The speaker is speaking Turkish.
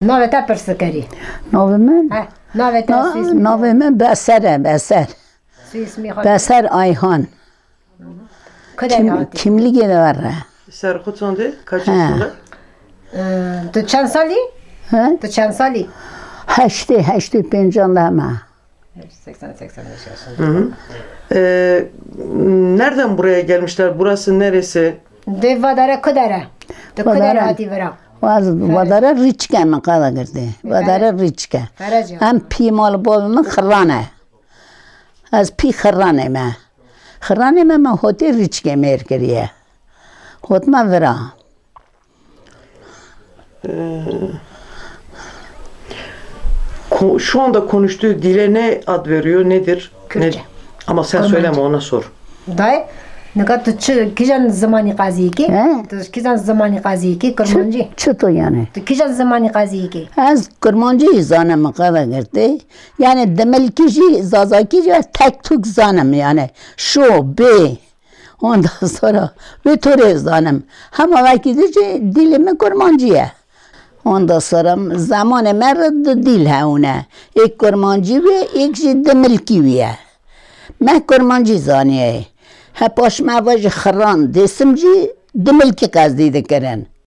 ناوتا پرسکری ناو من؟ ناوتا سویس ناو من بسره بسر سویس میخواد بسر آیهان کدام هاتی kimliği داره Serkut sondu. Kaç yaşında? تو چند سالی؟ ها؟ تو چند سالی؟ هشتی پنجان همه 80-85 yaşında. Nereden buraya gelmişler? Burası neresi? Devadara kudara. De kudara hati vera. وداره ریچکه من قدر کرده وداره ریچکه فرجه. هم پی مال باب من خرانه از پی خرانه من هوتی ریچکه میر کریه هوت من ورا Şu anda konuştuğu dile ne ad veriyor? Nedir? Kürtçe. Ama sen söyleme, ona sor. Dayı. نگاه تو چه کیجان زمانی قضیه کی؟ تو کیجان زمانی قضیه کی کرمانجی؟ چطور یعنی؟ تو کیجان زمانی قضیه کی؟ از کرمانجی زانم قدر کرده یعنی دملکی جی زازاکی جی تک توک زانم یعنی شو بی ondan sonra ve töre zanım. Ama vakti dilimi kurmancıya. Ondan sonra zaman merد dil haune. Ek kurmancı ve ek demilki ve. Ben kurmancı zaniye. Hep aşma vacı xıran desimci demilki qazdi dikeren.